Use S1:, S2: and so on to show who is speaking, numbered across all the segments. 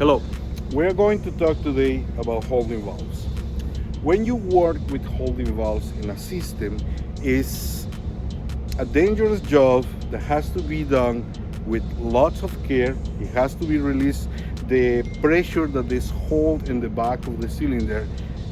S1: Hello, we're going to talk today about holding valves. When you work with holding valves in a system, it's a dangerous job that has to be done with lots of care. It has to be released. The pressure that is held in the back of the cylinder,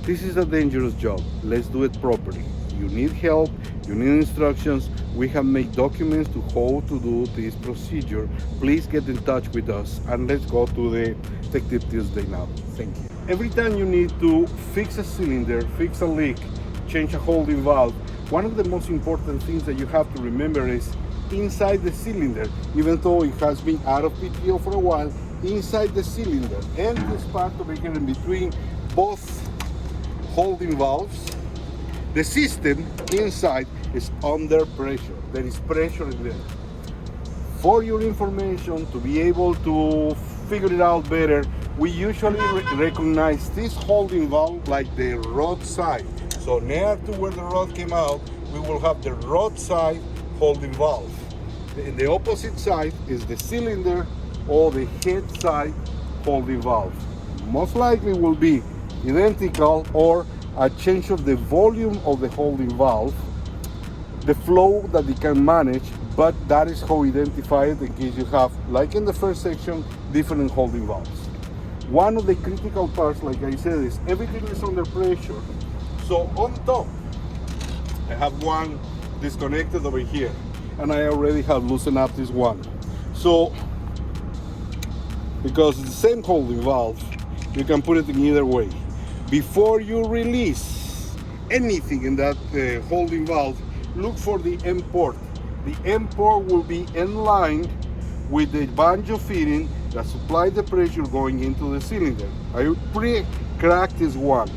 S1: this is a dangerous job. Let's do it properly. You need help, you need instructions. We have made documents to how to do this procedure. Please get in touch with us and let's go to the Tech Tip Tuesday now. Thank you. Every time you need to fix a cylinder, fix a leak, change a holding valve, one of the most important things that you have to remember is inside the cylinder, even though it has been out of PTO for a while, inside the cylinder and this part over here in between both holding valves, the system inside is under pressure. There is pressure in there. For your information, to be able to figure it out better, we usually recognize this holding valve like the rod side. So near to where the rod came out, we will have the rod side holding valve. In the opposite side is the cylinder or the head side holding valve. Most likely will be identical or a change of the volume of the holding valve, the flow that it can manage, but that is how we identify it in case you have, like in the first section, different holding valves. One of the critical parts, like I said, is everything is under pressure. So on top, I have one disconnected over here, and I already have loosened up this one. So, because it's the same holding valve, you can put it in either way. Before you release anything in that holding valve, look for the end port. The end port will be in line with the banjo fitting that supplies the pressure going into the cylinder. I pre-cracked this one.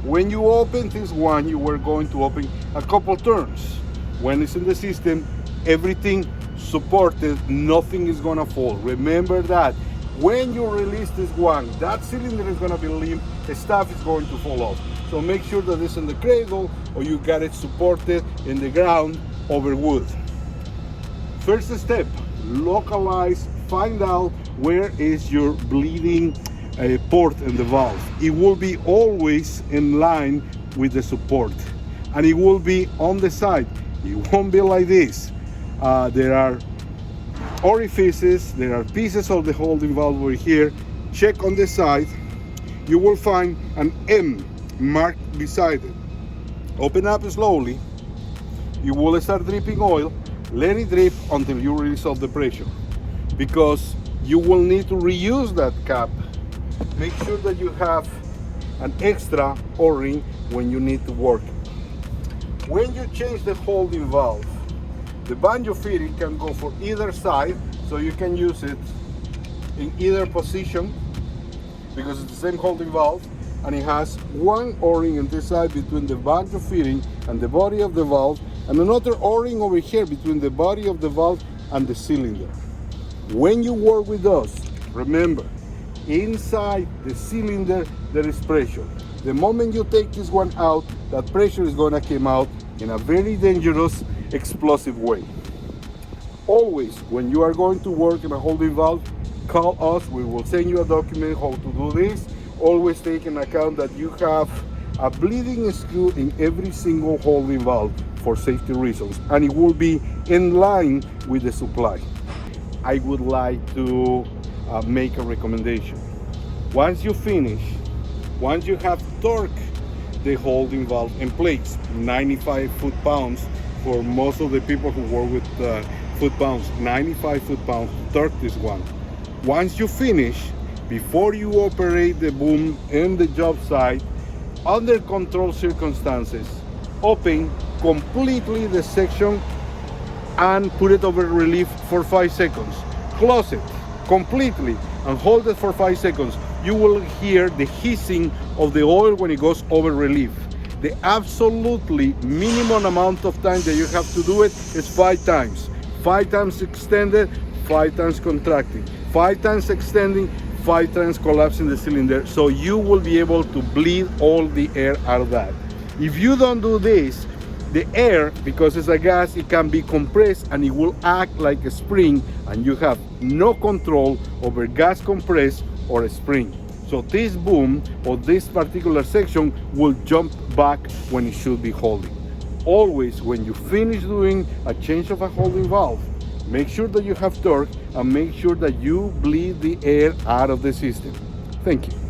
S1: When you open this one, you were going to open a couple turns. When it's in the system, everything supported, nothing is gonna fall. Remember that. When you release this one, that cylinder is gonna be limp, the stuff is going to fall off. So make sure that it's in the cradle or you got it supported in the ground over wood. First step, localize, find out where is your bleeding port in the valve. It will be always in line with the support and it will be on the side. It won't be like this. There are orifices, there are pieces of the holding valve over here. Check on the side, you will find an M marked beside it. Open up slowly, you will start dripping oil. Let it drip until you release all the pressure, because you will need to reuse that cap. Make sure that you have an extra O-ring when you need to work. When you change the holding valve, the banjo fitting can go for either side, so you can use it in either position because it's the same holding valve, and it has one O-ring on this side between the banjo fitting and the body of the valve, and another O-ring over here between the body of the valve and the cylinder. When you work with us, remember, inside the cylinder there is pressure. The moment you take this one out, that pressure is going to come out in a very dangerous, explosive way. Always, when you are going to work in a holding valve, call us. We will send you a document how to do this. Always take into account that you have a bleeding screw in every single holding valve for safety reasons, and it will be in line with the supply. I would like to make a recommendation. Once you finish, once you have torqued the holding valve in place, 95 foot-pounds for most of the people who work with foot-pounds, 95 foot-pounds to torque this one. Once you finish, before you operate the boom in the job site, under controlled circumstances, open completely the section and put it over relief for 5 seconds. Close it completely and hold it for 5 seconds. You will hear the hissing of the oil when it goes over relief. The absolutely minimum amount of time that you have to do it is 5 times. 5 times extended, 5 times contracting, 5 times extending, 5 times collapsing the cylinder, so you will be able to bleed all the air out of that. If you don't do this, the air, because it's a gas, it can be compressed and it will act like a spring, and you have no control over gas compressed or a spring. So this boom or this particular section will jump back when it should be holding. Always when you finish doing a change of a holding valve, make sure that you have torque and make sure that you bleed the air out of the system. Thank you.